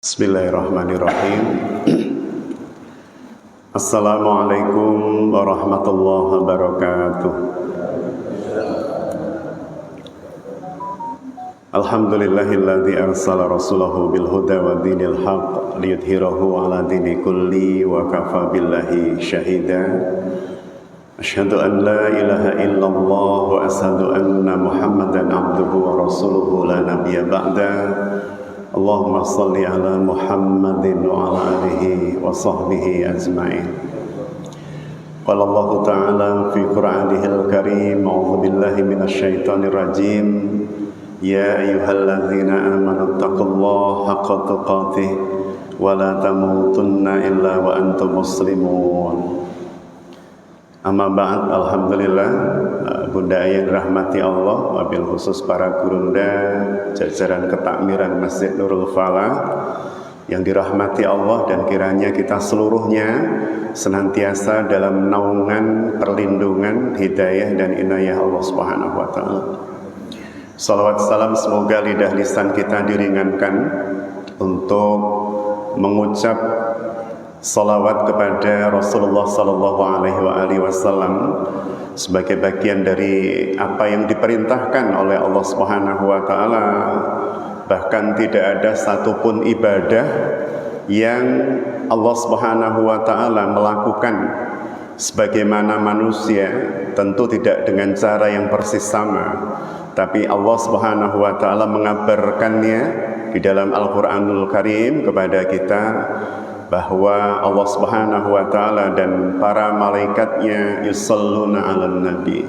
Bismillahirrahmanirrahim. Assalamualaikum warahmatullahi wabarakatuh. Alhamdulillahilladzi arsala rasulahu bil huda wa dinil haqq liyudhhirahu ala dini kulli wa kafa billahi syahida. Asyhadu an la ilaha illallah wa asyhadu anna Muhammadan abduhu wa rasuluhu la nabiyya ba'da. Allahumma salli ala Muhammadin wa ala alihi wa sahbihi ajma'in. Qala Allah Ta'ala fi Qur'anihil Karim, a'udzu billahi minasyaitonir rajim. Ya ayyuhalladzina amanu taqullaha haqqa tuqatih wa la tamutunna illa wa antum muslimun. Amma ba'd, alhamdulillah, Bunda yang dirahmati Allah, wabil khusus para gurunda jajaran ketakmiran Masjid Nurul Falah yang dirahmati Allah, dan kiranya kita seluruhnya senantiasa dalam naungan, perlindungan, hidayah dan inayah Allah Subhanahu wa taala. Salawat salam semoga lidah lisan kita diringankan untuk mengucap salawat kepada Rasulullah sallallahu alaihi wasallam sebagai bagian dari apa yang diperintahkan oleh Allah Subhanahu wa taala. Bahkan tidak ada satupun ibadah yang Allah Subhanahu wa taala melakukan sebagaimana manusia, tentu tidak dengan cara yang persis sama, tapi Allah Subhanahu wa taala mengabarkannya di dalam Al-Qur'anul Karim kepada kita bahwa Allah Subhanahu wa taala dan para malaikatnya yusalluna 'alan nabi,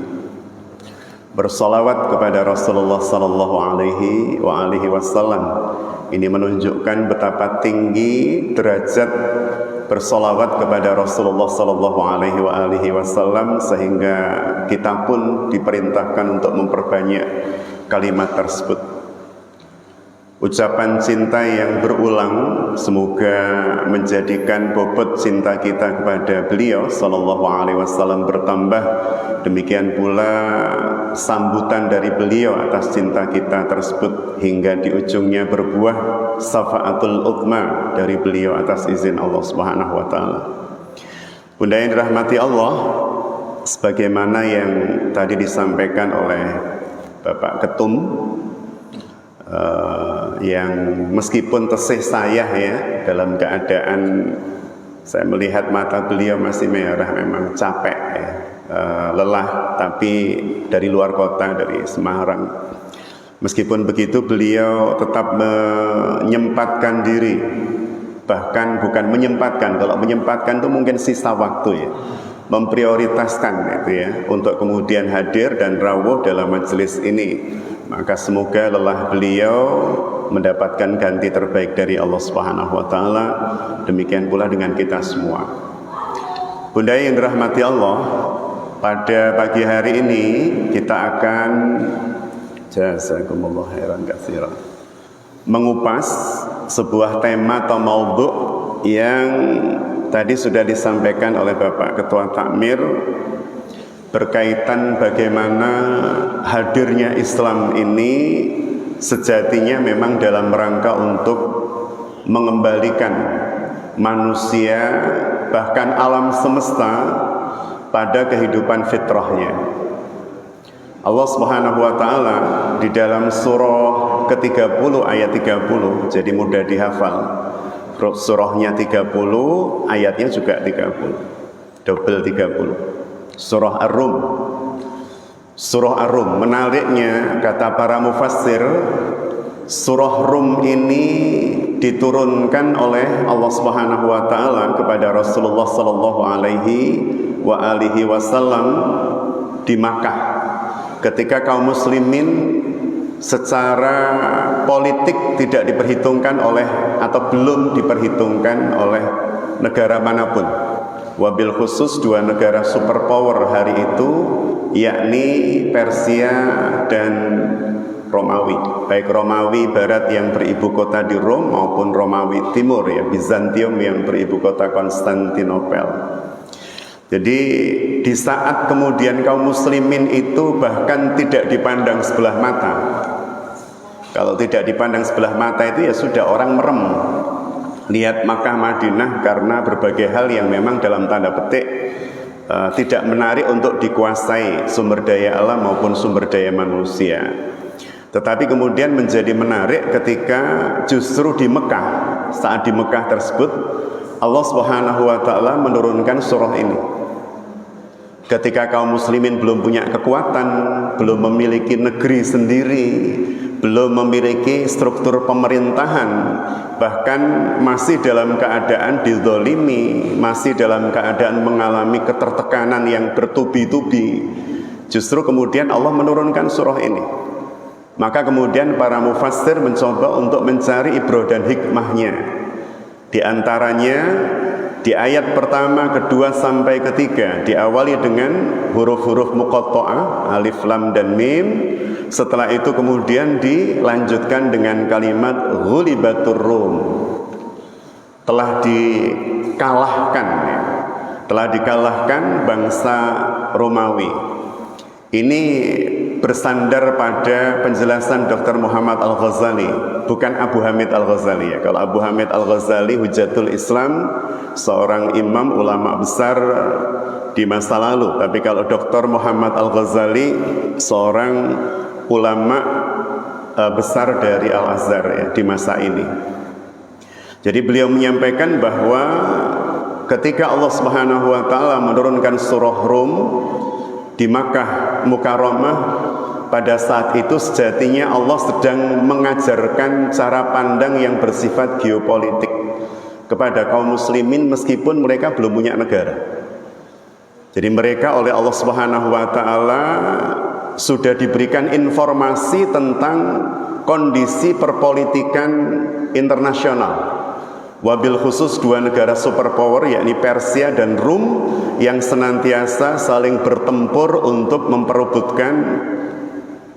bersolawat kepada Rasulullah sallallahu alaihi wasallam. Ini menunjukkan betapa tinggi derajat bersolawat kepada Rasulullah sallallahu alaihi wasallam, sehingga kita pun diperintahkan untuk memperbanyak kalimat tersebut. Ucapan cinta yang berulang semoga menjadikan bobot cinta kita kepada beliau sallallahu alaihi wasallam bertambah. Demikian pula sambutan dari beliau atas cinta kita tersebut hingga di ujungnya berbuah syafaatul uthma dari beliau atas izin Allah Subhanahu wa taala. Bunda yang dirahmati Allah, sebagaimana yang tadi disampaikan oleh Bapak Ketum, yang meskipun tesih saya ya, dalam keadaan saya melihat mata beliau masih merah, memang capek ya, lelah, tapi dari luar kota, dari Semarang. Meskipun begitu beliau tetap menyempatkan diri, bahkan bukan menyempatkan, kalau menyempatkan itu mungkin sisa waktu ya, memprioritaskan itu ya, untuk kemudian hadir dan rawuh dalam majelis ini. Maka semoga lelah beliau mendapatkan ganti terbaik dari Allah Subhanahu wa taala. Demikian pula dengan kita semua. Bunda yang dirahmati Allah, pada pagi hari ini kita akan jazakumullah khairan katsiran mengupas sebuah tema atau maudhu' yang tadi sudah disampaikan oleh Bapak Ketua Takmir, berkaitan bagaimana hadirnya Islam ini sejatinya memang dalam rangka untuk mengembalikan manusia, bahkan alam semesta, pada kehidupan fitrahnya. Allah Subhanahu wa taala di dalam surah ke-30 ayat 30, jadi mudah dihafal. Surahnya 30, ayatnya juga 30. Double 30. Surah Ar-Rum. Surah Ar-Rum, menariknya kata para mufassir, surah Rum ini diturunkan oleh Allah Subhanahu wa taala kepada Rasulullah sallallahu alaihi wasallam di Makkah, ketika kaum muslimin secara politik tidak diperhitungkan oleh, atau belum diperhitungkan oleh negara manapun. Wabil khusus dua negara superpower hari itu, yakni Persia dan Romawi, baik Romawi Barat yang beribu kota di Rom maupun Romawi Timur ya, Bizantium yang beribu kota Konstantinopel. Jadi di saat kemudian kaum muslimin itu bahkan tidak dipandang sebelah mata. Kalau tidak dipandang sebelah mata itu ya sudah orang merem, lihat Makkah Madinah karena berbagai hal yang memang dalam tanda petik tidak menarik untuk dikuasai sumber daya alam maupun sumber daya manusia. Tetapi kemudian menjadi menarik ketika justru di Mekah, saat di Mekah tersebut Allah Subhanahu wa taala menurunkan surah ini. Ketika kaum muslimin belum punya kekuatan, belum memiliki negeri sendiri, belum memiliki struktur pemerintahan, bahkan masih dalam keadaan dizolimi, masih dalam keadaan mengalami ketertekanan yang bertubi-tubi, justru kemudian Allah menurunkan surah ini. Maka kemudian para mufassir mencoba untuk mencari ibrah dan hikmahnya. Di antaranya di ayat pertama, kedua sampai ketiga diawali dengan huruf-huruf muqatta'ah, alif, lam, dan mim. Setelah itu kemudian dilanjutkan dengan kalimat ghulibatur Rum, telah dikalahkan bangsa Romawi. Ini bersandar pada penjelasan Dr. Muhammad Al-Ghazali, bukan Abu Hamid Al-Ghazali ya. Kalau Abu Hamid Al-Ghazali Hujatul Islam, seorang imam ulama besar di masa lalu. Tapi kalau Dr. Muhammad Al-Ghazali seorang ulama besar dari Al-Azhar ya, di masa ini. Jadi beliau menyampaikan bahwa ketika Allah Subhanahu wa taala menurunkan surah Rum di Makkah Mukarramah, pada saat itu sejatinya Allah sedang mengajarkan cara pandang yang bersifat geopolitik kepada kaum muslimin meskipun mereka belum punya negara. Jadi mereka oleh Allah Subhanahu wa taala sudah diberikan informasi tentang kondisi perpolitikan internasional. Wabil khusus dua negara superpower yakni Persia dan Rum yang senantiasa saling bertempur untuk memperebutkan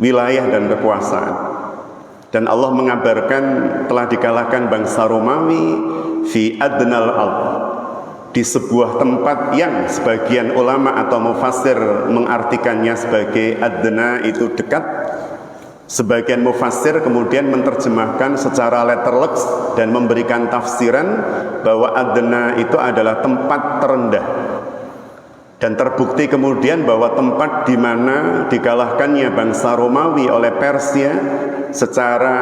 wilayah dan kekuasaan. Dan Allah mengabarkan telah dikalahkan bangsa Romawi fi adnal ard, di sebuah tempat yang sebagian ulama atau mufassir mengartikannya sebagai adna itu dekat. Sebagian mufassir kemudian menerjemahkan secara letterlux dan memberikan tafsiran bahwa adna itu adalah tempat terendah. Dan terbukti kemudian bahwa tempat di mana dikalahkannya bangsa Romawi oleh Persia secara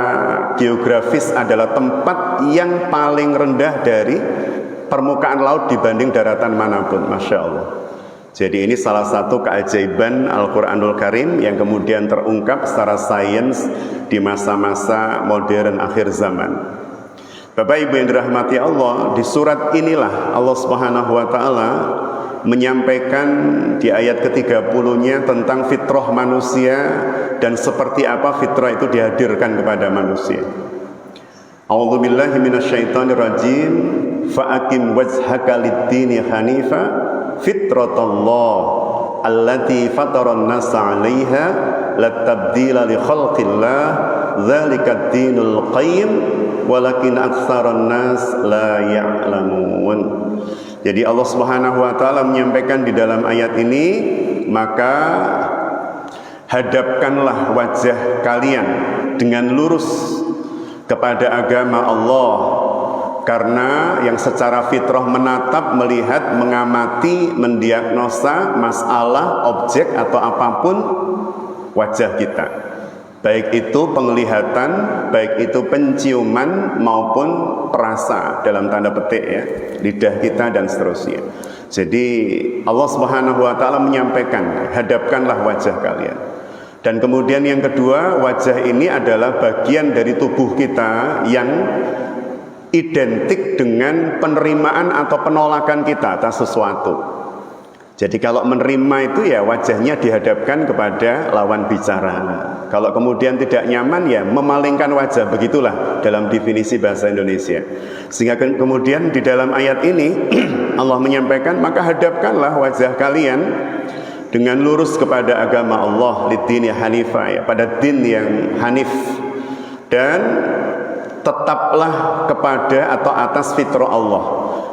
geografis adalah tempat yang paling rendah dari permukaan laut dibanding daratan manapun. Masya Allah. Jadi ini salah satu keajaiban Al-Quranul Karim yang kemudian terungkap secara sains di masa-masa modern akhir zaman. Bapak Ibu yang dirahmati Allah, di surat inilah Allah Subhanahu wa taala menyampaikan di ayat ke-30-nya tentang fitrah manusia dan seperti apa fitrah itu dihadirkan kepada manusia. A'udzubillahi minasyaitonirrajim. Fa'akim wajhaka lid-dini hanifa fitratallah allati fataran nasa 'alaiha la tabdila li khalqillah dzalika ad-dinul qayyim walakin aktsaran nas la ya'lamun. Jadi Allah Subhanahu wa taala menyampaikan di dalam ayat ini, maka hadapkanlah wajah kalian dengan lurus kepada agama Allah, karena yang secara fitrah menatap, melihat, mengamati, mendiagnosa masalah, objek atau apapun wajah kita, baik itu penglihatan, baik itu penciuman maupun perasa dalam tanda petik ya, lidah kita dan seterusnya. Jadi Allah Subhanahu wa taala menyampaikan, hadapkanlah wajah kalian. Dan kemudian yang kedua, wajah ini adalah bagian dari tubuh kita yang identik dengan penerimaan atau penolakan kita atas sesuatu. Jadi kalau menerima itu ya wajahnya dihadapkan kepada lawan bicara. Kalau kemudian tidak nyaman ya memalingkan wajah, begitulah dalam definisi bahasa Indonesia. Sehingga kemudian di dalam ayat ini Allah menyampaikan, maka hadapkanlah wajah kalian dengan lurus kepada agama Allah, lid-dini hanifah ya, pada din yang hanif, dan tetaplah kepada atau atas fitrah Allah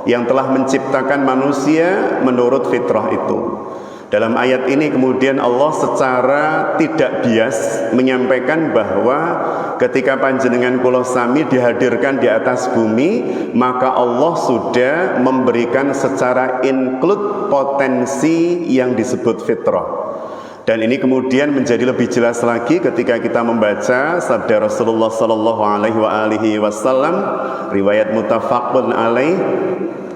yang telah menciptakan manusia menurut fitrah itu. Dalam ayat ini kemudian Allah secara tidak bias menyampaikan bahwa ketika panjenengan kula sami dihadirkan di atas bumi, maka Allah sudah memberikan secara include potensi yang disebut fitrah. Dan ini kemudian menjadi lebih jelas lagi ketika kita membaca sabda Rasulullah sallallahu alaihi wasallam, riwayat muttafaqun alaih,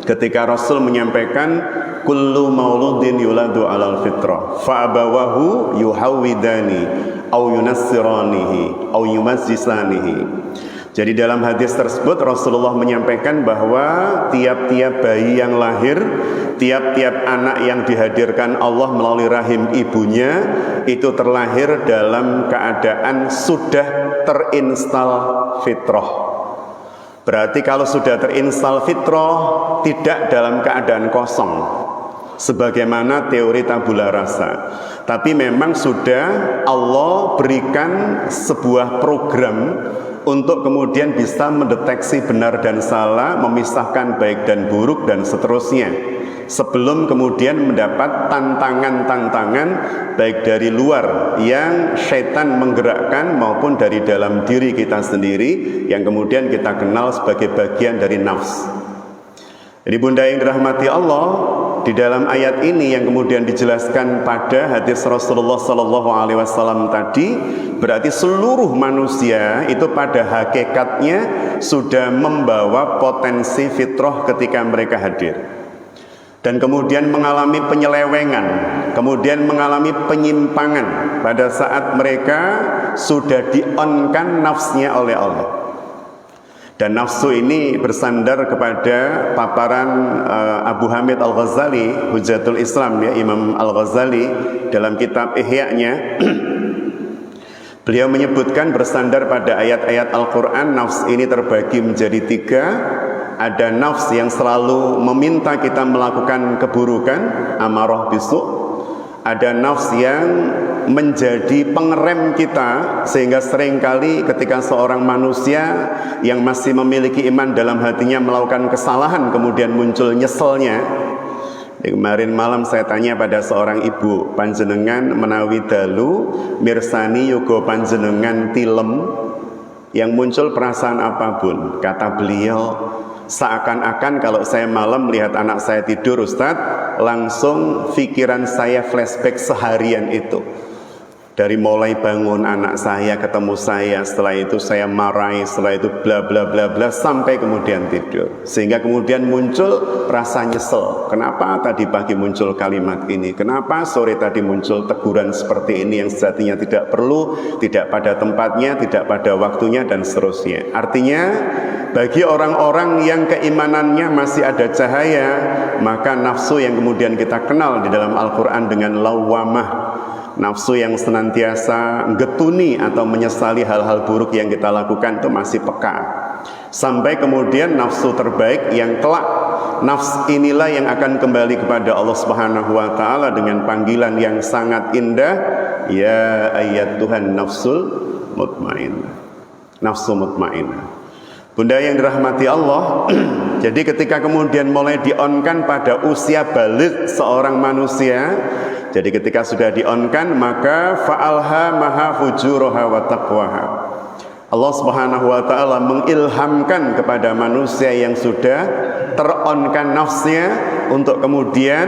ketika Rasul menyampaikan kullu mauludin yuladu alal fitrah fa abawahu yuhawidani au yunassiranihi au yumajjisanihi. Jadi dalam hadis tersebut Rasulullah menyampaikan bahwa tiap-tiap bayi yang lahir, tiap-tiap anak yang dihadirkan Allah melalui rahim ibunya itu terlahir dalam keadaan sudah terinstal fitrah. Berarti kalau sudah terinstal fitrah, tidak dalam keadaan kosong sebagaimana teori tabula rasa, tapi memang sudah Allah berikan sebuah program untuk kemudian bisa mendeteksi benar dan salah, memisahkan baik dan buruk dan seterusnya, sebelum kemudian mendapat tantangan-tantangan baik dari luar yang syaitan menggerakkan maupun dari dalam diri kita sendiri yang kemudian kita kenal sebagai bagian dari nafs. Jadi bunda yang dirahmati Allah, di dalam ayat ini yang kemudian dijelaskan pada hadis Rasulullah sallallahu alaihi wasallam tadi, berarti seluruh manusia itu pada hakikatnya sudah membawa potensi fitrah ketika mereka hadir. Dan kemudian mengalami penyelewengan, kemudian mengalami penyimpangan pada saat mereka sudah di-on-kan nafsnya oleh Allah. Dan nafsu ini bersandar kepada paparan Abu Hamid Al-Ghazali, Hujjatul Islam, ya, Imam Al-Ghazali dalam kitab Ihya-nya. Beliau menyebutkan bersandar pada ayat-ayat Al-Quran, nafs ini terbagi menjadi 3. Ada nafs yang selalu meminta kita melakukan keburukan, amarah bisu. Ada nafs yang menjadi pengerem kita, sehingga seringkali ketika seorang manusia yang masih memiliki iman dalam hatinya melakukan kesalahan, kemudian muncul nyeselnya. Kemarin malam saya tanya pada seorang ibu, panjenengan menawi dalu mirsani yoga panjenengan tilem yang muncul perasaan apapun. Kata beliau, seakan-akan kalau saya malam melihat anak saya tidur, Ustadz, langsung pikiran saya flashback seharian itu. Dari mulai bangun anak saya, ketemu saya, setelah itu saya marahi, setelah itu bla bla bla bla, sampai kemudian tidur. Sehingga kemudian muncul rasa nyesel. Kenapa tadi pagi muncul kalimat ini? Kenapa sore tadi muncul teguran seperti ini yang sejatinya tidak perlu, tidak pada tempatnya, tidak pada waktunya, dan seterusnya. Artinya, bagi orang-orang yang keimanannya masih ada cahaya, maka nafsu yang kemudian kita kenal di dalam Al-Quran dengan lawamah, nafsu yang senantiasa getuni atau menyesali hal-hal buruk yang kita lakukan, itu masih peka. Sampai kemudian nafsu terbaik yang kelak, nafs inilah yang akan kembali kepada Allah Subhanahu wa taala dengan panggilan yang sangat indah, ya ayyatuhan nafsul mutmainnah. Nafsu mutmainnah. Bunda yang dirahmati Allah, jadi ketika kemudian mulai di-on-kan pada usia balik seorang manusia, jadi ketika sudah di-on-kan, maka fa'alhamaha fujuraha wa taqwaha. Allah Subhanahu wa taala mengilhamkan kepada manusia yang sudah ter-on-kan nafsnya untuk kemudian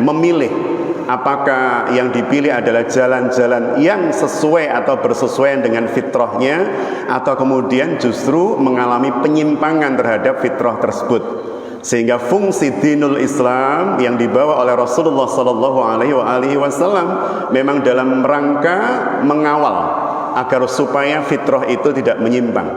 memilih apakah yang dipilih adalah jalan-jalan yang sesuai atau bersesuaian dengan fitrahnya, atau kemudian justru mengalami penyimpangan terhadap fitrah tersebut. Sehingga fungsi dinul Islam yang dibawa oleh Rasulullah sallallahu alaihi wasallam memang dalam rangka mengawal agar supaya fitrah itu tidak menyimpang,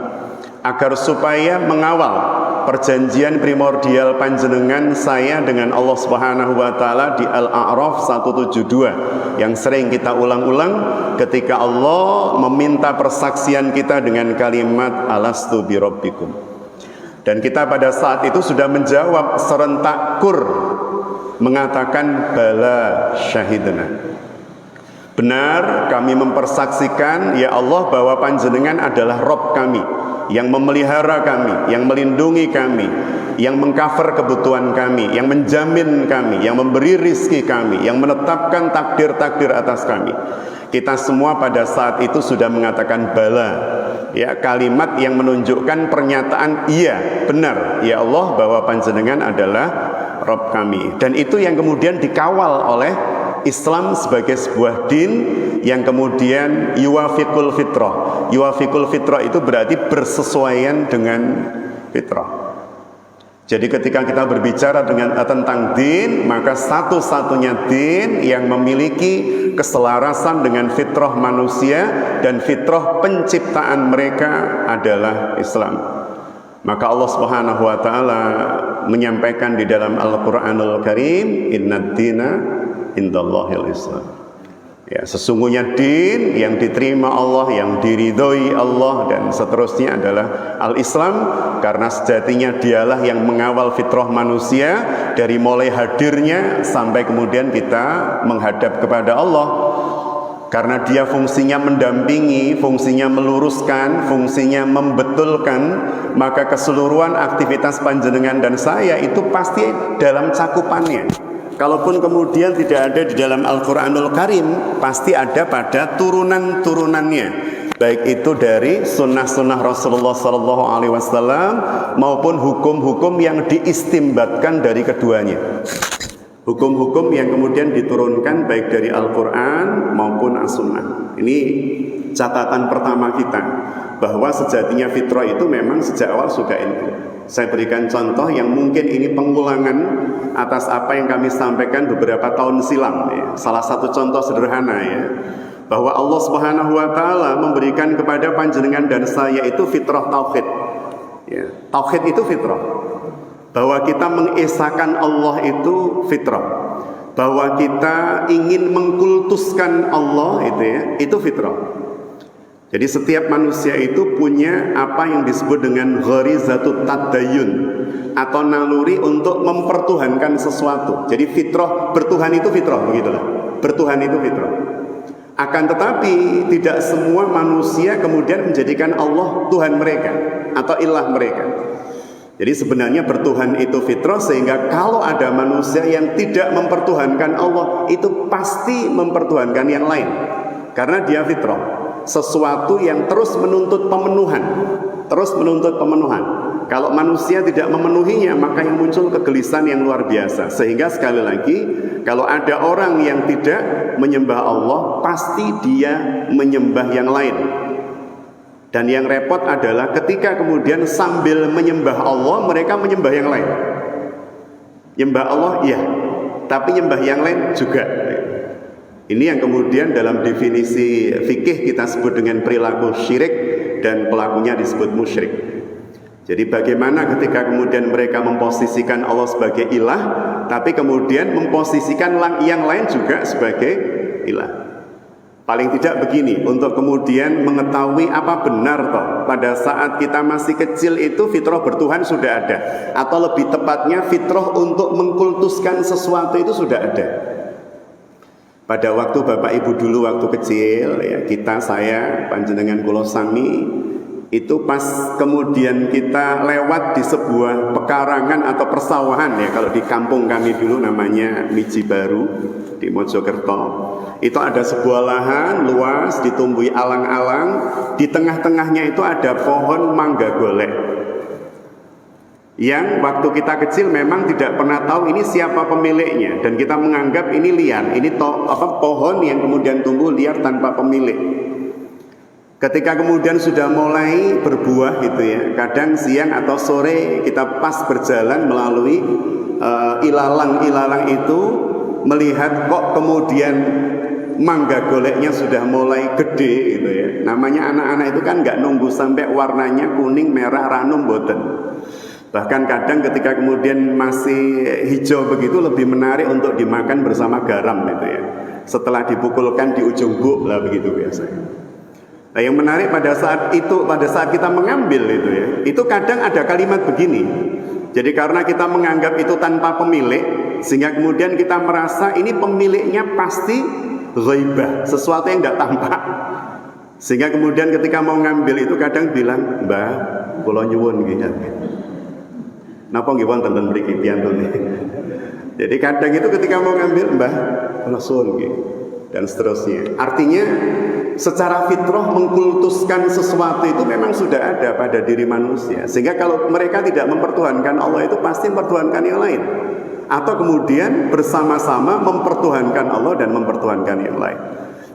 agar supaya mengawal perjanjian primordial panjenengan saya dengan Allah Subhanahu wa taala di Al-A'raf 172 yang sering kita ulang-ulang ketika Allah meminta persaksian kita dengan kalimat alastu birabbikum. Dan kita pada saat itu sudah menjawab serentak kur, mengatakan bala syahidna. Benar, kami mempersaksikan ya Allah bahwa panjenengan adalah Rabb kami, yang memelihara kami, yang melindungi kami, yang mengcover kebutuhan kami, yang menjamin kami, yang memberi rizki kami, yang menetapkan takdir-takdir atas kami. Kita semua pada saat itu sudah mengatakan bala. ya, kalimat yang menunjukkan pernyataan iya benar ya Allah bahwa panjenengan adalah Rabb kami. Dan itu yang kemudian dikawal oleh Islam sebagai sebuah din yang kemudian yuwafiqul fitrah. Yuwafiqul fitrah itu berarti bersesuaian dengan fitrah. Jadi ketika kita berbicara tentang din, maka satu-satunya din yang memiliki keselarasan dengan fitrah manusia dan fitrah penciptaan mereka adalah Islam. Maka Allah Subhanahu wa taala menyampaikan di dalam Al-Qur'anul Karim, "Innad dina indallahil Islam." Ya, sesungguhnya din yang diterima Allah, yang diridhoi Allah dan seterusnya adalah Al-Islam, karena sejatinya dialah yang mengawal fitrah manusia dari mulai hadirnya sampai kemudian kita menghadap kepada Allah. Karena dia fungsinya mendampingi, fungsinya meluruskan, fungsinya membetulkan, maka keseluruhan aktivitas panjenengan dan saya itu pasti dalam cakupannya. Kalaupun kemudian tidak ada di dalam Al-Quranul Karim, pasti ada pada turunan-turunannya, baik itu dari sunnah-sunnah Rasulullah SAW maupun hukum-hukum yang diistimbatkan dari keduanya. Hukum-hukum yang kemudian diturunkan baik dari Al-Quran maupun As-Sunnah. Ini catatan pertama kita, bahwa sejatinya fitrah itu memang sejak awal sudah include. Saya berikan contoh yang mungkin ini pengulangan atas apa yang kami sampaikan beberapa tahun silam ya. Salah satu contoh sederhana ya, bahwa Allah Subhanahu wa taala memberikan kepada panjenengan dan saya itu fitrah tauhid ya. Tauhid itu fitrah, bahwa kita mengesahkan Allah itu fitrah, bahwa kita ingin mengkultuskan Allah itu ya, itu fitrah. Jadi setiap manusia itu punya apa yang disebut dengan gharizatut tadayyun, atau naluri untuk mempertuhankan sesuatu. Jadi fitrah, bertuhan itu fitrah, begitulah. Bertuhan itu fitrah. Akan tetapi tidak semua manusia kemudian menjadikan Allah Tuhan mereka atau ilah mereka. Jadi sebenarnya bertuhan itu fitrah, sehingga kalau ada manusia yang tidak mempertuhankan Allah, itu pasti mempertuhankan yang lain, karena dia fitrah. Sesuatu yang terus menuntut pemenuhan, terus menuntut pemenuhan. Kalau manusia tidak memenuhinya, maka yang muncul kegelisahan yang luar biasa. Sehingga sekali lagi, kalau ada orang yang tidak menyembah Allah, pasti dia menyembah yang lain. Dan yang repot adalah ketika kemudian sambil menyembah Allah, mereka menyembah yang lain. Nyembah Allah, iya, tapi nyembah yang lain juga. Ini yang kemudian dalam definisi fikih kita sebut dengan perilaku syirik, dan pelakunya disebut musyrik. Jadi bagaimana ketika kemudian mereka memposisikan Allah sebagai ilah, tapi kemudian memposisikan yang lain juga sebagai ilah. Paling tidak begini, untuk kemudian mengetahui apa benar toh pada saat kita masih kecil itu fitrah bertuhan sudah ada, atau lebih tepatnya fitrah untuk mengkultuskan sesuatu itu sudah ada. Pada waktu Bapak Ibu dulu waktu kecil ya, saya, panjenengan kula sami, itu pas kemudian kita lewat di sebuah pekarangan atau persawahan ya, kalau di kampung kami dulu namanya Miji Baru di Mojokerto. Itu ada sebuah lahan luas ditumbuhi alang-alang, di tengah-tengahnya itu ada pohon mangga golek. Yang waktu kita kecil memang tidak pernah tahu ini siapa pemiliknya, dan kita menganggap ini liar, ini pohon yang kemudian tumbuh liar tanpa pemilik. Ketika kemudian sudah mulai berbuah gitu ya, kadang siang atau sore kita pas berjalan melalui ilalang-ilalang itu, melihat kok kemudian mangga goleknya sudah mulai gede gitu ya. Namanya anak-anak itu kan nggak nunggu sampai warnanya kuning, merah, ranum, boten. Bahkan kadang ketika kemudian masih hijau begitu lebih menarik untuk dimakan bersama garam gitu ya. Setelah dipukulkan di ujung buk lah begitu biasanya. Nah, yang menarik pada saat itu, pada saat kita mengambil itu ya, itu kadang ada kalimat begini. Jadi karena kita menganggap itu tanpa pemilik, sehingga kemudian kita merasa ini pemiliknya pasti ghaibah, sesuatu yang tidak tampak. Sehingga kemudian ketika mau ngambil itu kadang bilang, "Mbah, kula nyuwun nggih." Napa nggih wonten ten mriki piyantune. Jadi kadang itu ketika mau ngambil, "Mbah, kula suwun nggih," dan seterusnya. Artinya secara fitrah mengkultuskan sesuatu itu memang sudah ada pada diri manusia. Sehingga kalau mereka tidak mempertuhankan Allah itu pasti mempertuhankan yang lain. Atau kemudian bersama-sama mempertuhankan Allah dan mempertuhankan yang lain.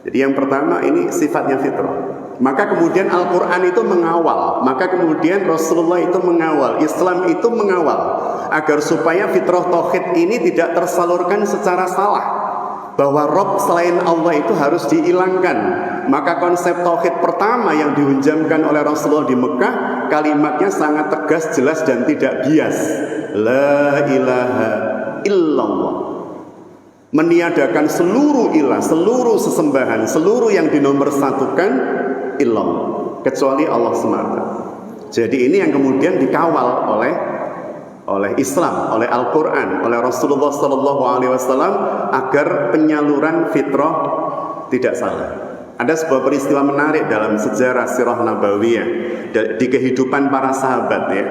Jadi yang pertama ini sifatnya fitrah. Maka kemudian Al-Quran itu mengawal, maka kemudian Rasulullah itu mengawal, Islam itu mengawal agar supaya fitrah tauhid ini tidak tersalurkan secara salah, bahwa Rabb selain Allah itu harus dihilangkan. Maka konsep tauhid pertama yang dihunjamkan oleh Rasulullah di Mekah, kalimatnya sangat tegas, jelas dan tidak bias. La ilaha illallah. Meniadakan seluruh ilah, seluruh sesembahan, seluruh yang dinomorsatukan illallah, kecuali Allah semata. Jadi ini yang kemudian dikawal oleh Islam, oleh Al-Quran, oleh Rasulullah SAW agar penyaluran fitrah tidak salah. Ada sebuah peristiwa menarik dalam sejarah sirah nabawiyah di kehidupan para sahabat ya.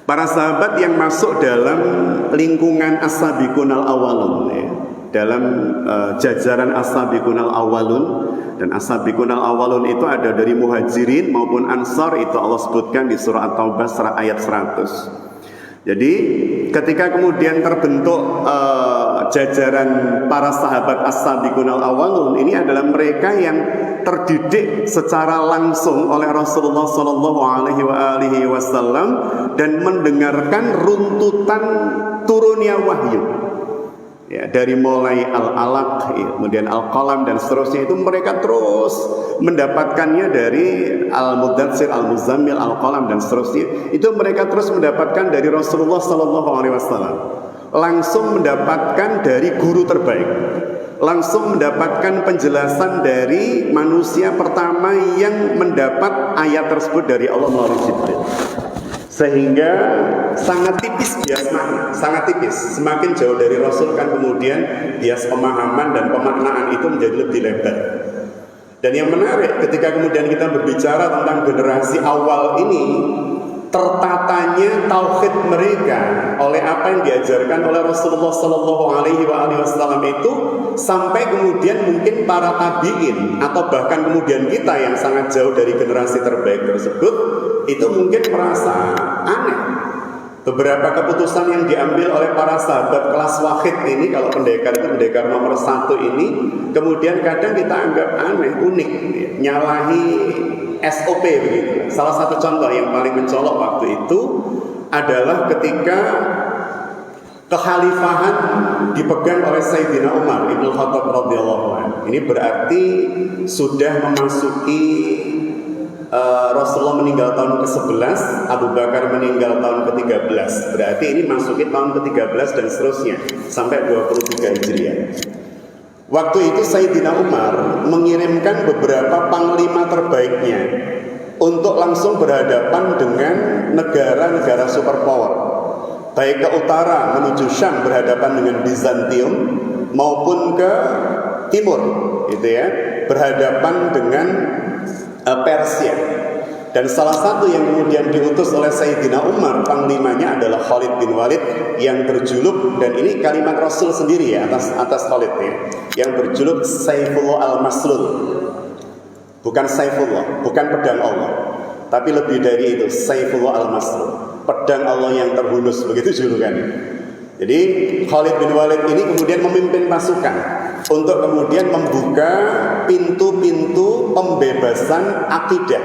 Para sahabat yang masuk dalam lingkungan as-sabiqunal awwalun ya, dalam jajaran as-sabiqunal awwalun, dan as-sabiqunal awwalun itu ada dari muhajirin maupun ansar, itu Allah sebutkan di surah At-Taubah ayat 100. Jadi ketika kemudian terbentuk jajaran para sahabat as-sabiqunal awwalun, ini adalah mereka yang terdidik secara langsung oleh Rasulullah SAW dan mendengarkan runtutan turunnya wahyu. Ya, dari mulai Al-Alaq, kemudian Al-Qalam dan seterusnya, itu mereka terus mendapatkannya dari Al-Mudatsir, Al-Muzammil, Al-Qalam dan seterusnya. Itu mereka terus mendapatkan dari Rasulullah SAW. Langsung mendapatkan dari guru terbaik. Langsung mendapatkan penjelasan dari manusia pertama yang mendapat ayat tersebut dari Allah melalui Jibril. Sehingga sangat tipis bias makna, sangat tipis. Semakin jauh dari Rasul kan kemudian bias pemahaman dan pemaknaan itu menjadi lebih lebar. Dan yang menarik ketika kemudian kita berbicara tentang generasi awal ini, tertatanya tauhid mereka oleh apa yang diajarkan oleh Rasulullah SAW itu, sampai kemudian mungkin para tabi'in atau bahkan kemudian kita yang sangat jauh dari generasi terbaik tersebut itu mungkin merasa aneh. Beberapa keputusan yang diambil oleh para sahabat kelas wahid ini, kalau pendekar itu pendekar nomor 1 ini, kemudian kadang kita anggap aneh, unik, nyalahi SOP begitu. Salah satu contoh yang paling mencolok waktu itu adalah ketika kekhalifahan dipegang oleh Sayyidina Umar Ibn Khattab radhiyallahu anhu. Ini berarti sudah memasuki Rasulullah meninggal tahun ke-11, Abu Bakar meninggal tahun ke-13. Berarti ini masuki tahun ke-13 dan seterusnya sampai 23 Hijriah. Waktu itu Sayyidina Umar mengirimkan beberapa panglima terbaiknya untuk langsung berhadapan dengan negara-negara superpower, baik ke utara menuju Syam berhadapan dengan Bizantium, maupun ke timur, gitu ya, berhadapan dengan Persia. Dan salah satu yang kemudian diutus oleh Sayyidina Umar, panglimanya adalah Khalid bin Walid, yang berjuluk, dan ini kalimat Rasul sendiri ya atas Khalid ya, yang berjuluk Saifullah al-Maslul. Bukan Saifullah, bukan pedang Allah, tapi lebih dari itu, Saifullah al-Maslul, pedang Allah yang terhunus, begitu julukannya. Jadi Khalid bin Walid ini kemudian memimpin pasukan untuk kemudian membuka pintu-pintu pembebasan akidah,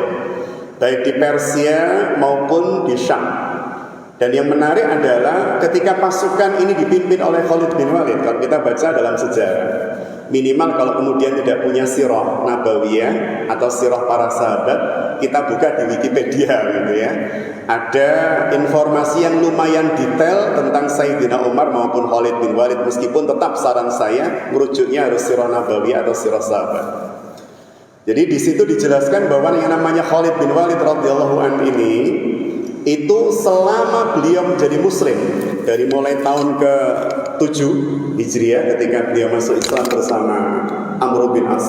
baik di Persia maupun di Syam. Dan yang menarik adalah ketika pasukan ini dipimpin oleh Khalid bin Walid, kalau kita baca dalam sejarah, minimal kalau kemudian tidak punya sirah nabawiyah atau sirah para sahabat, kita buka di Wikipedia gitu ya, ada informasi yang lumayan detail tentang Sayyidina Umar maupun Khalid bin Walid, meskipun tetap saran saya merujuknya harus sirah nabawiyah atau sirah sahabat. Jadi di situ dijelaskan bahwa yang namanya Khalid bin Walid radhiyallahu anhu ini, itu selama beliau menjadi muslim, dari mulai tahun ke-7 Hijriah ketika beliau masuk Islam bersama Amr bin As.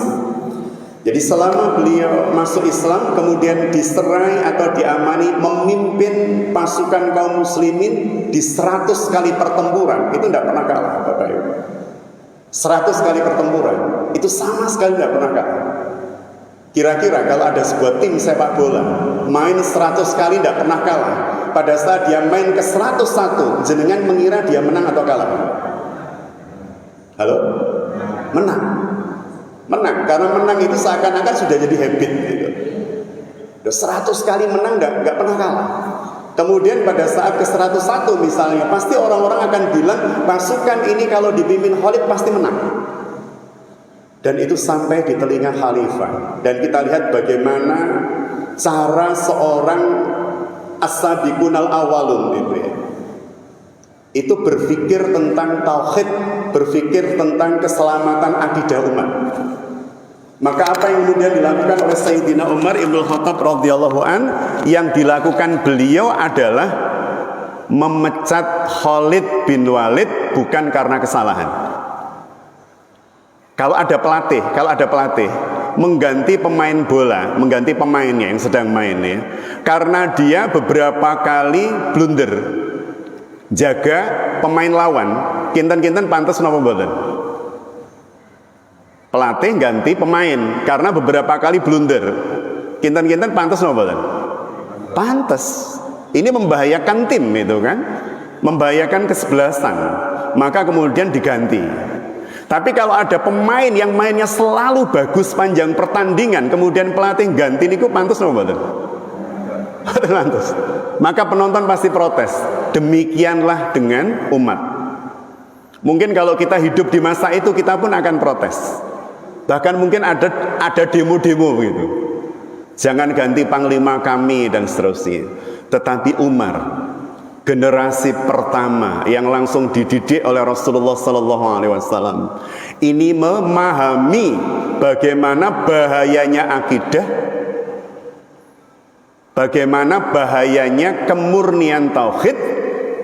Jadi selama beliau masuk Islam kemudian diserai atau diamani memimpin pasukan kaum muslimin di 100 kali pertempuran, itu tidak pernah kalah Bapak Ibu. 100 kali pertempuran itu sama sekali tidak pernah kalah. Kira-kira kalau ada sebuah tim sepak bola main 100 kali tidak pernah kalah, pada saat dia main ke 101, jenengan mengira dia menang atau kalah? Halo? Menang. Menang, karena menang itu seakan-akan sudah jadi habit gitu. 100 kali menang nggak pernah kalah. Kemudian pada saat ke 101 misalnya, pasti orang-orang akan bilang pasukan ini kalau dipimpin Khalid pasti menang. Dan itu sampai di telinga khalifah. Dan kita lihat bagaimana cara seorang as-sabiqunal awalun itu ya. Itu berpikir tentang tauhid, berpikir tentang keselamatan akidah umat. Maka apa yang kemudian dilakukan oleh Sayyidina Umar Ibn Khattab radhiyallahu an, yang dilakukan beliau adalah memecat Khalid bin Walid bukan karena kesalahan. Kalau ada pelatih mengganti pemain bola, mengganti pemainnya yang sedang main ya, karena dia beberapa kali blunder jaga pemain lawan, kinten-kinten pantas napa mboten? Pelatih ganti pemain karena beberapa kali blunder, kinten-kinten pantas napa mboten? Pantas. Ini membahayakan tim itu kan, membahayakan kesebelasan, maka kemudian diganti. Tapi kalau ada pemain yang mainnya selalu bagus panjang pertandingan, kemudian pelatih ganti niku pantas napa mboten? Pantas. Maka penonton pasti protes. Demikianlah dengan umat. Mungkin kalau kita hidup di masa itu, kita pun akan protes. Bahkan mungkin ada demo-demo gitu. Jangan ganti panglima kami dan seterusnya. Tetapi Umar, generasi pertama yang langsung dididik oleh Rasulullah SAW, ini memahami bagaimana bahayanya akidah, bagaimana bahayanya kemurnian tauhid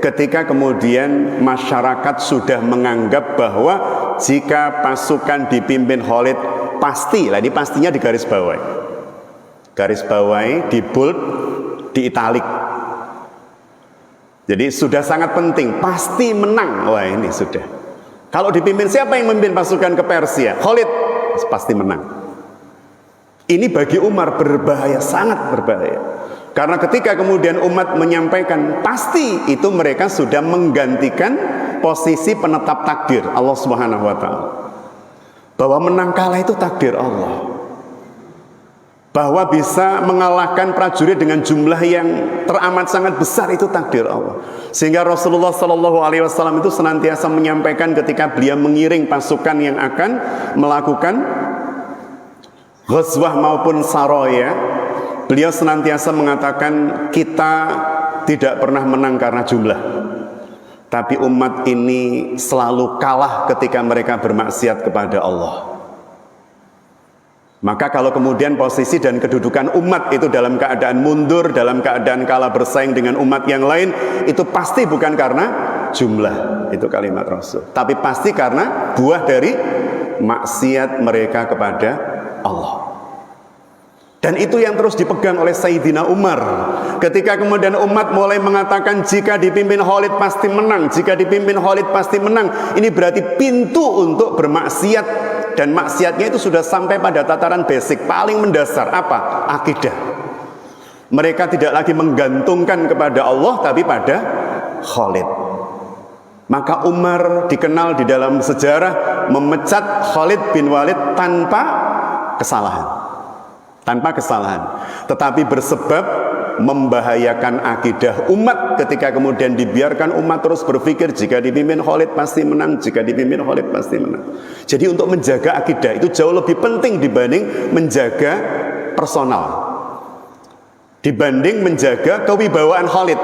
ketika kemudian masyarakat sudah menganggap bahwa jika pasukan dipimpin Khalid pasti, lah ini pastinya di garis bawah, di bold, di italik. Jadi sudah sangat penting, pasti menang. Wah ini sudah. Kalau dipimpin, siapa yang memimpin pasukan ke Persia? Khalid, pasti menang. Ini bagi Umar berbahaya, sangat berbahaya. Karena ketika kemudian umat menyampaikan, pasti itu mereka sudah menggantikan posisi penetap takdir Allah Subhanahu wa taala. Bahwa menang kalah itu takdir Allah. Bahwa bisa mengalahkan prajurit dengan jumlah yang teramat sangat besar itu takdir Allah. Sehingga Rasulullah SAW itu senantiasa menyampaikan ketika beliau mengiring pasukan yang akan melakukan ghazwah maupun saraya, beliau senantiasa mengatakan kita tidak pernah menang karena jumlah, tapi umat ini selalu kalah ketika mereka bermaksiat kepada Allah. Maka kalau kemudian posisi dan kedudukan umat itu dalam keadaan mundur, dalam keadaan kalah bersaing dengan umat yang lain, itu pasti bukan karena jumlah, itu kalimat Rasul, tapi pasti karena buah dari maksiat mereka kepada Allah. Dan itu yang terus dipegang oleh Sayyidina Umar. Ketika kemudian umat mulai mengatakan jika dipimpin Khalid pasti menang, jika dipimpin Khalid pasti menang, ini berarti pintu untuk bermaksiat. Dan maksiatnya itu sudah sampai pada tataran basic, paling mendasar. Apa? Akidah. Mereka tidak lagi menggantungkan kepada Allah, tapi pada Khalid. Maka Umar dikenal di dalam sejarah memecat Khalid bin Walid tanpa kesalahan. Tanpa kesalahan. Tetapi bersebab membahayakan akidah umat ketika kemudian dibiarkan umat terus berpikir jika dipimpin Khalid pasti menang, jika dipimpin Khalid pasti menang. Jadi untuk menjaga akidah itu jauh lebih penting dibanding menjaga personal, dibanding menjaga kewibawaan Khalid.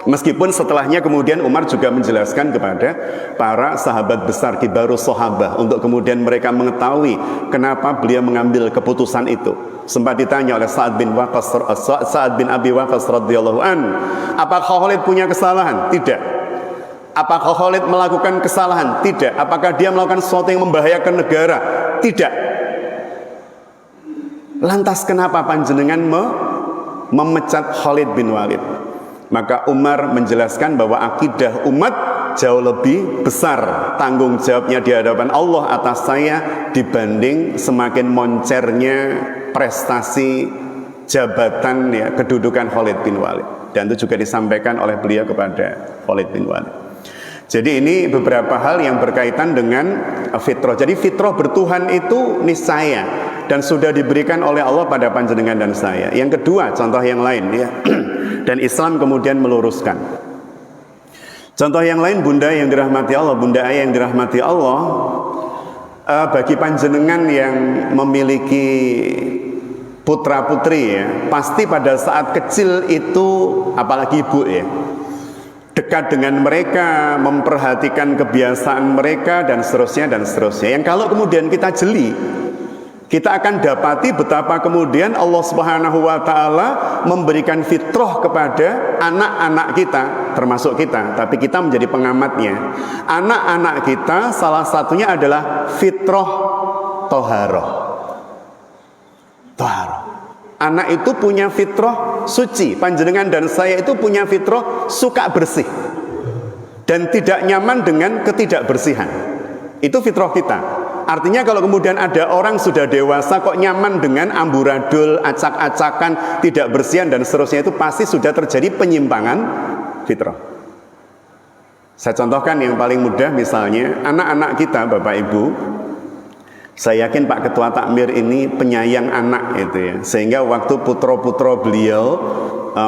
Meskipun setelahnya kemudian Umar juga menjelaskan kepada para sahabat besar kibarus sahabah untuk kemudian mereka mengetahui kenapa beliau mengambil keputusan itu. Sempat ditanya oleh Sa'ad bin Abi Waqqas radhiyallahu an, apakah Khalid punya kesalahan? Tidak. Apakah Khalid melakukan kesalahan? Tidak. Apakah dia melakukan sesuatu yang membahayakan negara? Tidak. Lantas kenapa panjenengan memecat Khalid bin Walid? Maka Umar menjelaskan bahwa akidah umat jauh lebih besar tanggung jawabnya di hadapan Allah atas saya dibanding semakin moncernya prestasi jabatan ya, kedudukan Khalid bin Walid, dan itu juga disampaikan oleh beliau kepada Khalid bin Walid. Jadi ini beberapa hal yang berkaitan dengan fitrah. Jadi fitrah bertuhan itu niscaya dan sudah diberikan oleh Allah pada panjenengan dan saya. Yang kedua, contoh yang lain ya. Dan Islam kemudian meluruskan. Contoh yang lain, bunda yang dirahmati Allah, bunda ayah yang dirahmati Allah, bagi panjenengan yang memiliki putra putri ya, pasti pada saat kecil itu, apalagi ibu ya, dekat dengan mereka, memperhatikan kebiasaan mereka dan seterusnya dan seterusnya. Yang kalau kemudian kita jeli, kita akan dapati betapa kemudian Allah Subhanahu wa taala memberikan fitrah kepada anak-anak kita, termasuk kita, tapi kita menjadi pengamatnya. Anak-anak kita salah satunya adalah fitrah toharoh. Toharoh. Anak itu punya fitrah suci. Panjenengan dan saya itu punya fitrah suka bersih dan tidak nyaman dengan ketidakbersihan. Itu fitrah kita. Artinya kalau kemudian ada orang sudah dewasa kok nyaman dengan amburadul, acak-acakan, tidak bersihan dan seterusnya, itu pasti sudah terjadi penyimpangan fitrah. Saya contohkan yang paling mudah, misalnya anak-anak kita, Bapak Ibu. Saya yakin Pak Ketua Takmir ini penyayang anak itu ya, sehingga waktu putra-putra beliau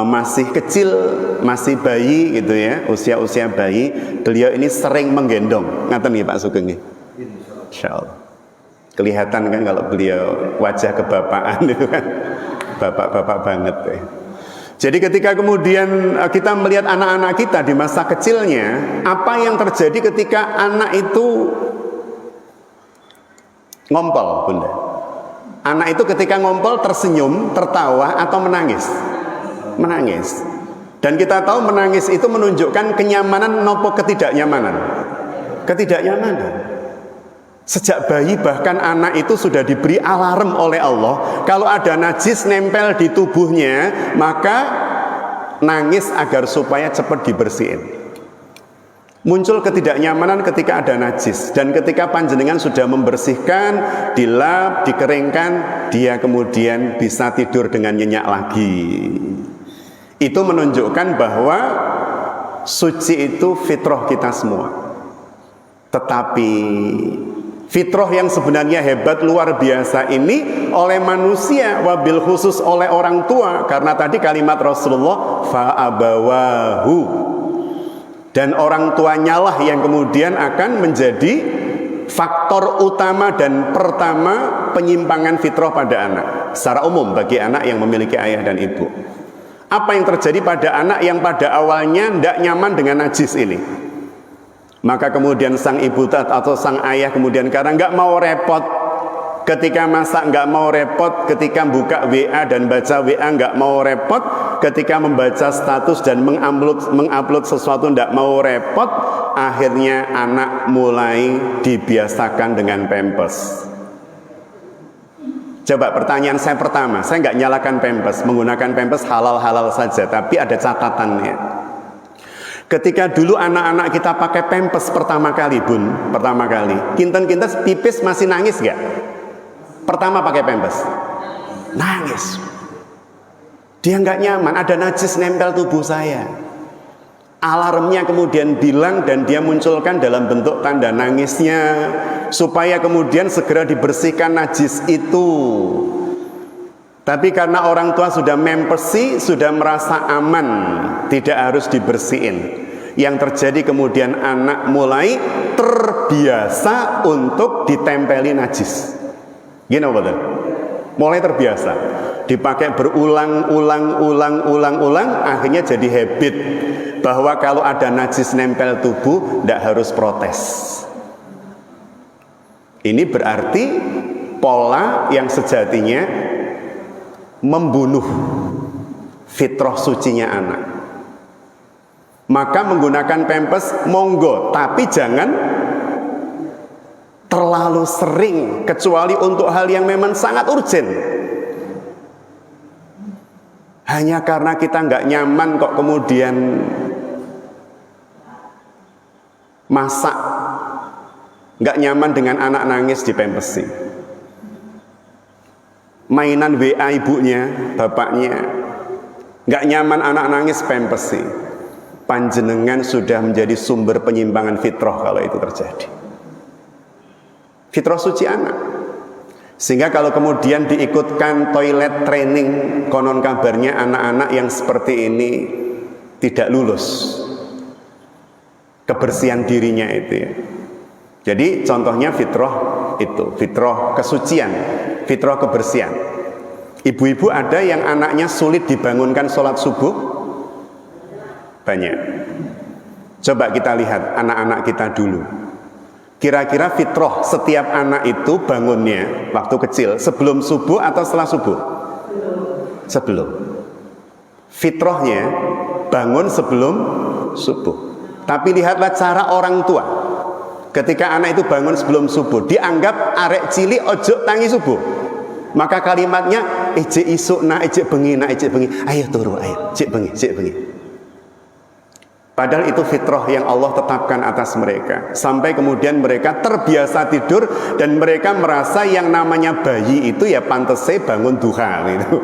masih kecil, masih bayi gitu ya, usia-usia bayi, beliau ini sering menggendong. Ngaten nggih Pak Sugeng nggih? Insyaallah. Kelihatan kan kalau beliau wajah kebapaan itu kan, bapak-bapak banget ya. Jadi ketika kemudian kita melihat anak-anak kita di masa kecilnya, apa yang terjadi ketika anak itu ngompol, Bunda? Anak itu ketika ngompol tersenyum, tertawa atau menangis? Menangis. Dan kita tahu menangis itu menunjukkan kenyamanan nopo ketidaknyamanan? Ketidaknyamanan. Sejak bayi bahkan anak itu sudah diberi alarm oleh Allah, kalau ada najis nempel di tubuhnya maka nangis agar supaya cepat dibersihin. Muncul ketidaknyamanan ketika ada najis, dan ketika panjenengan sudah membersihkan, dilap, dikeringkan, dia kemudian bisa tidur dengan nyenyak lagi. Itu menunjukkan bahwa suci itu fitrah kita semua. Tetapi fitrah yang sebenarnya hebat luar biasa ini oleh manusia, wabil khusus oleh orang tua, karena tadi kalimat Rasulullah fa'abawahu, dan orang tuanya lah yang kemudian akan menjadi faktor utama dan pertama penyimpangan fitrah pada anak secara umum bagi anak yang memiliki ayah dan ibu. Apa yang terjadi pada anak yang pada awalnya tidak nyaman dengan najis ini? Maka kemudian sang ibu atau sang ayah kemudian karena nggak mau repot ketika masak, nggak mau repot ketika buka WA dan baca WA, nggak mau repot ketika membaca status dan mengupload sesuatu, nggak mau repot. Akhirnya anak mulai dibiasakan dengan pampers. Coba pertanyaan saya pertama, saya nggak nyalakan pampers, menggunakan pampers halal-halal saja, tapi ada catatannya. Ketika dulu anak-anak kita pakai pampers pertama kali, Bun, pertama kali, kinten-kinten pipis masih nangis gak? Pertama pakai pampers, nangis. Dia nggak nyaman, ada najis nempel tubuh saya. Alarmnya kemudian bilang dan dia munculkan dalam bentuk tanda nangisnya, supaya kemudian segera dibersihkan najis itu. Tapi karena orang tua sudah mempersi, sudah merasa aman, tidak harus dibersihin. Yang terjadi kemudian anak mulai terbiasa untuk ditempeli najis. Gini betul? Mulai terbiasa. Dipakai berulang-ulang, akhirnya jadi habit. Bahwa kalau ada najis nempel tubuh, tidak harus protes. Ini berarti pola yang sejatinya membunuh fitrah sucinya anak. Maka menggunakan pampers monggo, tapi jangan terlalu sering, kecuali untuk hal yang memang sangat urgent. Hanya karena kita nggak nyaman kok kemudian masak, nggak nyaman dengan anak nangis di pampersi. mainan WA ibunya, bapaknya, nggak nyaman anak nangis pampers sih. Panjenengan sudah menjadi sumber penyimpangan fitrah kalau itu terjadi. Fitrah suci anak. Sehingga kalau kemudian diikutkan toilet training, konon kabarnya anak-anak yang seperti ini tidak lulus kebersihan dirinya itu ya. Jadi contohnya fitrah itu, fitrah kesucian, fitrah kebersihan. Ibu-ibu ada yang anaknya sulit dibangunkan sholat subuh? Banyak. Coba kita lihat anak-anak kita dulu. Kira-kira fitrah setiap anak itu bangunnya waktu kecil sebelum subuh atau setelah subuh? Sebelum. Fitrahnya bangun sebelum subuh. Tapi lihatlah cara orang tua. Ketika anak itu bangun sebelum subuh, dianggap arek cilik ojo tangi subuh. Maka kalimatnya ejek isuk na ejek bengi na ejek bengi. Ayo turu ayo, cek bengi, cek bengi. Padahal itu fitrah yang Allah tetapkan atas mereka. Sampai kemudian mereka terbiasa tidur dan mereka merasa yang namanya bayi itu ya pantese bangun duha gitu.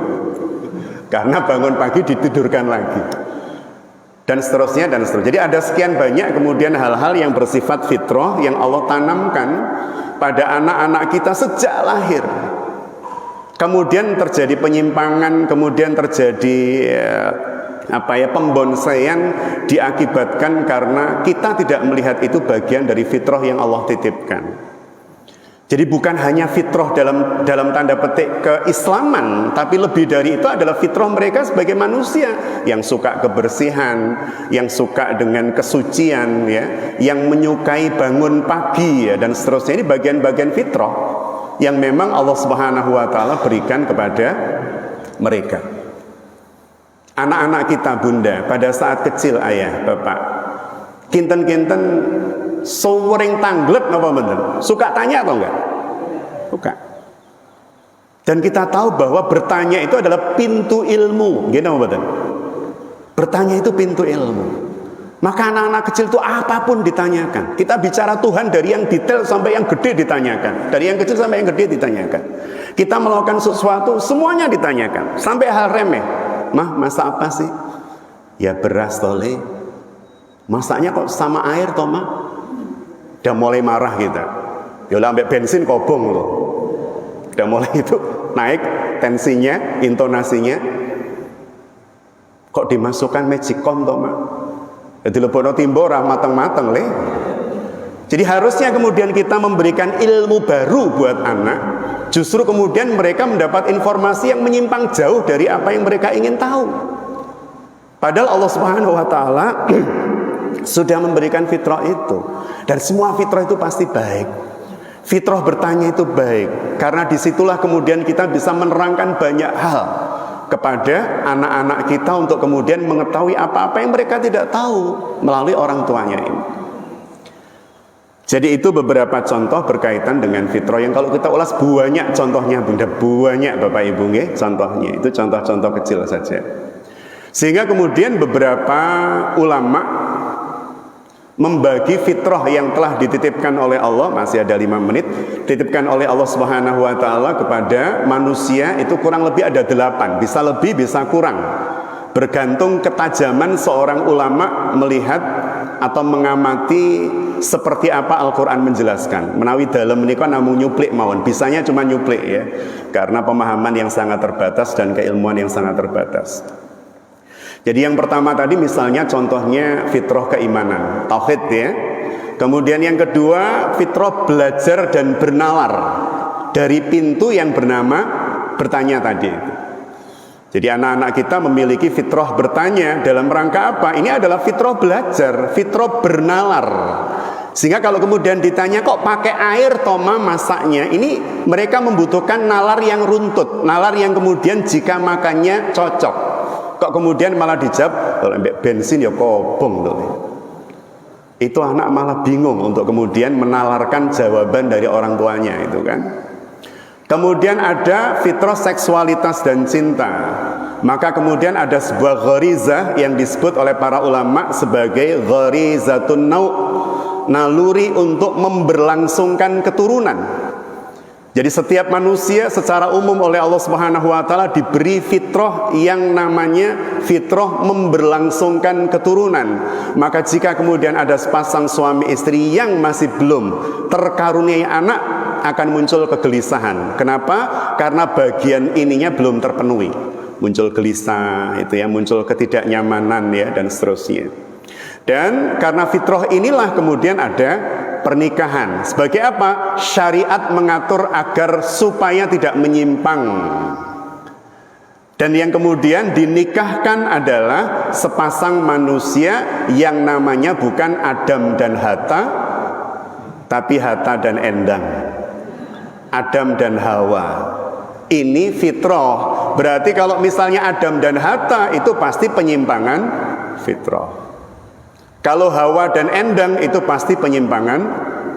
Karena bangun pagi ditidurkan lagi. Dan seterusnya dan seterusnya. Jadi ada sekian banyak kemudian hal-hal yang bersifat fitrah yang Allah tanamkan pada anak-anak kita sejak lahir. Kemudian terjadi penyimpangan, kemudian terjadi pembonsaian diakibatkan karena kita tidak melihat itu bagian dari fitrah yang Allah titipkan. Jadi bukan hanya fitrah dalam tanda petik keislaman, tapi lebih dari itu adalah fitrah mereka sebagai manusia yang suka kebersihan, yang suka dengan kesucian, ya, yang menyukai bangun pagi, ya, dan seterusnya. Ini bagian-bagian fitrah yang memang Allah Subhanahu wa taala berikan kepada mereka. Anak-anak kita bunda pada saat kecil ayah bapak kinten-kinten sowering tanglet napa mboten? Suka tanya atau enggak? Suka. Dan kita tahu bahwa bertanya itu adalah pintu ilmu, gitu mboten? Bertanya itu pintu ilmu. Maka anak-anak kecil itu apapun ditanyakan. Kita bicara Tuhan dari yang detail sampai yang gede ditanyakan. Dari yang kecil sampai yang gede ditanyakan. Kita melakukan sesuatu semuanya ditanyakan. Sampai hal remeh. Mah, masak apa sih? Ya beras tole. Masaknya kok sama air toh mah? Udah mulai marah kita. Ya udah ambil bensin kobong loh. Udah mulai itu naik tensinya, intonasinya. Kok dimasukkan magicom toh mah? Jadi lebono timbo ora mateng-mateng le. Jadi harusnya kemudian kita memberikan ilmu baru buat anak. Justru kemudian mereka mendapat informasi yang menyimpang jauh dari apa yang mereka ingin tahu. Padahal Allah Subhanahu wa taala sudah memberikan fitrah itu. Dan semua fitrah itu pasti baik. Fitrah bertanya itu baik. Karena disitulah kemudian kita bisa menerangkan banyak hal kepada anak-anak kita untuk kemudian mengetahui apa-apa yang mereka tidak tahu melalui orang tuanya ini. Jadi itu beberapa contoh berkaitan dengan fitrah yang kalau kita ulas banyak contohnya bunda, banyak bapak ibu nggih contohnya. Itu contoh-contoh kecil saja. Sehingga kemudian beberapa ulama membagi fitrah yang telah dititipkan oleh Allah, masih ada 5 menit, dititipkan oleh Allah Subhanahu wa taala kepada manusia itu kurang lebih ada 8, bisa lebih bisa kurang. Bergantung ketajaman seorang ulama melihat atau mengamati seperti apa Al-Quran menjelaskan. Menawi dalam menikah namun nyuplik mawon, bisanya cuma nyuplik ya, karena pemahaman yang sangat terbatas dan keilmuan yang sangat terbatas. Jadi yang pertama tadi misalnya contohnya fitrah keimanan, tauhid ya. Kemudian yang kedua fitrah belajar dan bernalar dari pintu yang bernama bertanya tadi. Jadi anak-anak kita memiliki fitrah bertanya dalam rangka apa? Ini adalah fitrah belajar, fitrah bernalar. Sehingga kalau kemudian ditanya kok pakai air toma masaknya, ini mereka membutuhkan nalar yang runtut, nalar yang kemudian jika makannya cocok. Kok kemudian malah dijawab kalau ambil bensin ya kobong loh. Itu anak malah bingung untuk kemudian menalarkan jawaban dari orang tuanya itu kan. Kemudian ada fitrah seksualitas dan cinta. Maka kemudian ada sebuah gharizah yang disebut oleh para ulama sebagai gharizatun nau', naluri untuk memberlangsungkan keturunan. Jadi setiap manusia secara umum oleh Allah Subhanahu wa taala diberi fitrah yang namanya fitrah memberlangsungkan keturunan. Maka jika kemudian ada sepasang suami istri yang masih belum terkaruniai anak, akan muncul kegelisahan. Kenapa? Karena bagian ininya belum terpenuhi. Muncul gelisah, itu ya, muncul ketidaknyamanan ya, dan seterusnya. Dan karena fitrah inilah kemudian ada pernikahan. Sebagai apa? Syariat mengatur agar supaya tidak menyimpang. Dan yang kemudian dinikahkan adalah sepasang manusia yang namanya bukan Adam dan Hatta, tapi Hatta dan Endang, Adam dan Hawa. Ini fitrah. Berarti kalau misalnya Adam dan Hatta itu pasti penyimpangan fitrah. Kalau Hawa dan Endang itu pasti penyimpangan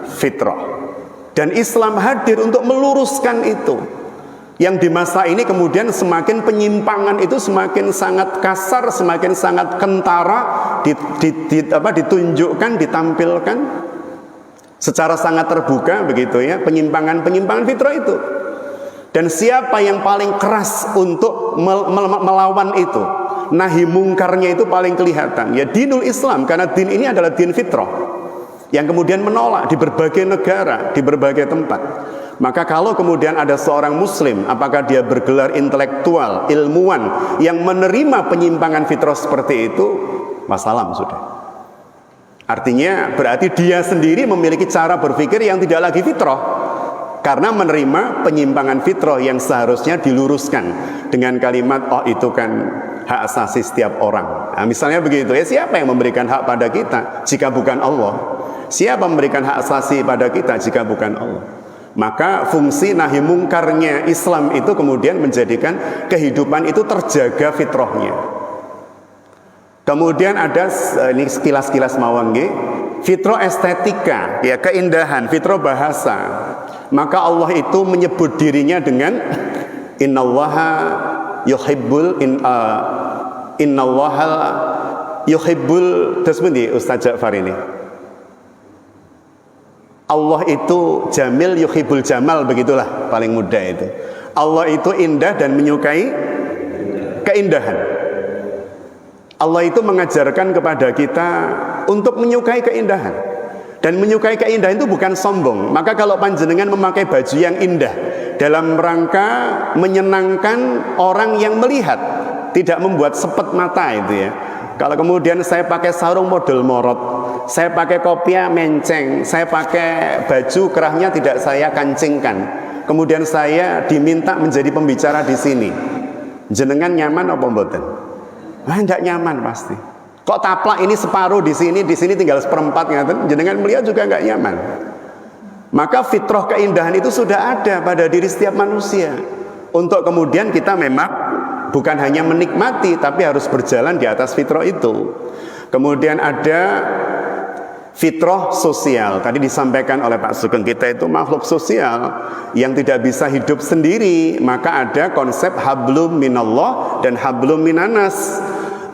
fitrah. Dan Islam hadir untuk meluruskan itu. Yang di masa ini kemudian semakin penyimpangan itu semakin sangat kasar, semakin sangat kentara, ditunjukkan, ditampilkan secara sangat terbuka begitu ya, penyimpangan fitrah itu. Dan siapa yang paling keras untuk melawan itu? Nahi mungkarnya itu paling kelihatan ya dinul Islam, karena din ini adalah din fitrah yang kemudian menolak di berbagai negara, di berbagai tempat. Maka kalau kemudian ada seorang muslim, apakah dia bergelar intelektual, ilmuwan yang menerima penyimpangan fitrah seperti itu, wassalam sudah. Artinya berarti dia sendiri memiliki cara berpikir yang tidak lagi fitrah, karena menerima penyimpangan fitrah yang seharusnya diluruskan dengan kalimat oh itu kan hak asasi setiap orang. Nah, misalnya begitu ya, siapa yang memberikan hak pada kita jika bukan Allah? Siapa memberikan hak asasi pada kita jika bukan Allah? Maka fungsi nahi mungkarnya Islam itu kemudian menjadikan kehidupan itu terjaga fitrahnya. Kemudian ada ini sekilas-kilas mawon nggih, fitrah estetika, ya keindahan, fitrah bahasa. Maka Allah itu menyebut dirinya dengan innallaha yuhibbul innallaha yuhibbul tasbih Ustaz Ja'far ini. Allah itu jamil yuhibbul jamal, begitulah paling mudah itu. Allah itu indah dan menyukai keindahan. Allah itu mengajarkan kepada kita untuk menyukai keindahan. Dan menyukai keindahan itu bukan sombong. Maka kalau panjenengan memakai baju yang indah dalam rangka menyenangkan orang yang melihat, tidak membuat sepet mata itu ya. Kalau kemudian saya pakai sarung model morot, saya pakai kopiah menceng, saya pakai baju kerahnya tidak saya kancingkan, kemudian saya diminta menjadi pembicara di sini, jenengan nyaman apa mboten? Nah, tidak nyaman pasti. Kok taplak ini separuh di sini tinggal seperempat, jenengan melihat juga nggak nyaman. Maka fitrah keindahan itu sudah ada pada diri setiap manusia. Untuk kemudian kita memang bukan hanya menikmati, tapi harus berjalan di atas fitrah itu. Kemudian ada fitrah sosial. Tadi disampaikan oleh Pak Sugeng, kita itu makhluk sosial yang tidak bisa hidup sendiri. Maka ada konsep hablum minallah dan hablum minanas.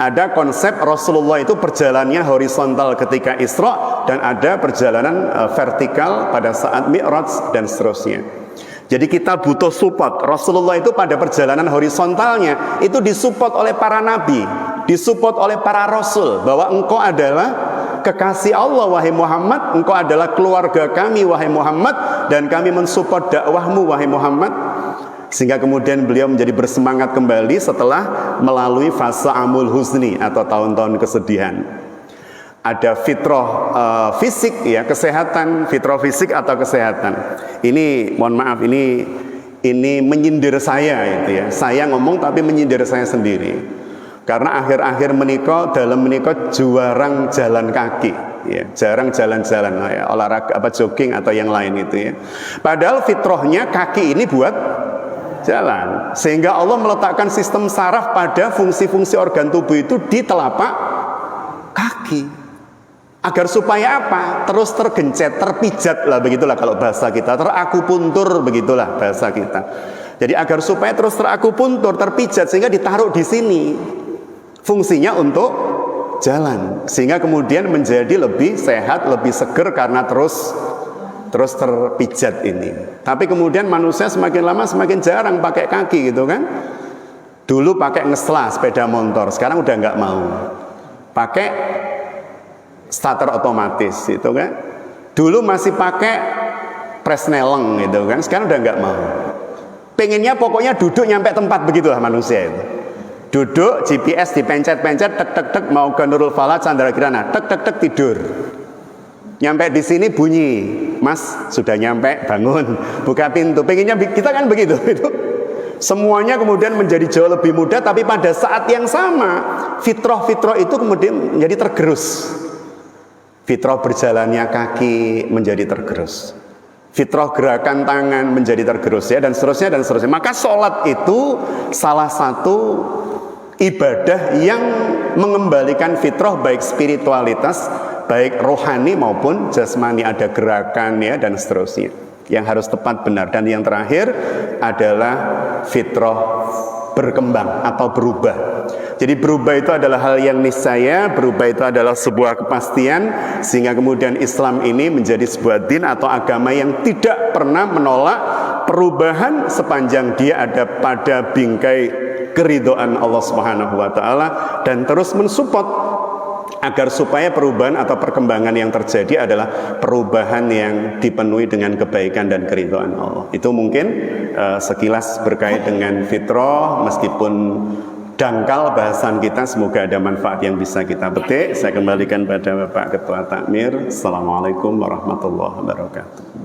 Ada konsep Rasulullah itu perjalanannya horizontal ketika Isra, dan ada perjalanan vertikal pada saat Mi'raj dan seterusnya. Jadi kita butuh support. Rasulullah itu pada perjalanan horizontalnya itu disupport oleh para nabi, disupport oleh para rasul, bahwa engkau adalah kekasih Allah wahai Muhammad, engkau adalah keluarga kami wahai Muhammad, dan kami mensupport dakwahmu wahai Muhammad. Sehingga kemudian beliau menjadi bersemangat kembali setelah melalui fase amul husni atau tahun-tahun kesedihan. Ada fitrah fisik ya, kesehatan, fitrah fisik atau kesehatan. Ini mohon maaf, ini menyindir saya itu ya. Saya ngomong tapi menyindir saya sendiri. Karena akhir-akhir menikah, dalam menikah jarang jalan kaki ya, jarang jalan-jalan ya, olahraga apa jogging atau yang lain itu ya. Padahal fitrahnya kaki ini buat jalan, sehingga Allah meletakkan sistem saraf pada fungsi-fungsi organ tubuh itu di telapak kaki, agar supaya apa? Terus tergencet, terpijat lah, begitulah kalau bahasa kita, terakupuntur, begitulah bahasa kita. Jadi agar supaya terus terakupuntur, terpijat, sehingga ditaruh di sini, fungsinya untuk jalan, sehingga kemudian menjadi lebih sehat, lebih seger karena terus terus terpijat ini. Tapi kemudian manusia semakin lama semakin jarang pakai kaki gitu kan. Dulu pakai ngesla sepeda motor, sekarang udah nggak mau. Pakai starter otomatis itu kan. Dulu masih pakai presneleng gitu kan, sekarang udah nggak mau. Pengennya pokoknya duduk nyampe tempat begitulah manusia itu. Duduk, GPS dipencet-pencet, tek-tek-tek mau ke Nurul Falah Chandra Kirana, tek-tek-tek tidur. Nyampe di sini bunyi, Mas sudah nyampe, bangun, buka pintu. Pengennya kita kan begitu. Itu semuanya kemudian menjadi jauh lebih mudah, tapi pada saat yang sama fitrah-fitrah itu kemudian menjadi tergerus. Fitrah berjalannya kaki menjadi tergerus. Fitrah gerakan tangan menjadi tergerus ya, dan seterusnya dan seterusnya. Maka sholat itu salah satu ibadah yang mengembalikan fitrah, baik spiritualitas, baik rohani maupun jasmani. Ada gerakan ya dan seterusnya yang harus tepat benar. Dan yang terakhir adalah fitrah berkembang atau berubah. Jadi berubah itu adalah hal yang niscaya, berubah itu adalah sebuah kepastian, sehingga kemudian Islam ini menjadi sebuah din atau agama yang tidak pernah menolak perubahan sepanjang dia ada pada bingkai keridhaan Allah Subhanahu wa taala, dan terus mensupport agar supaya perubahan atau perkembangan yang terjadi adalah perubahan yang dipenuhi dengan kebaikan dan keridhaan Allah. Itu mungkin sekilas berkait dengan fitrah, meskipun dangkal bahasan kita, semoga ada manfaat yang bisa kita petik. Saya kembalikan pada Bapak Ketua Takmir. Assalamualaikum warahmatullahi wabarakatuh.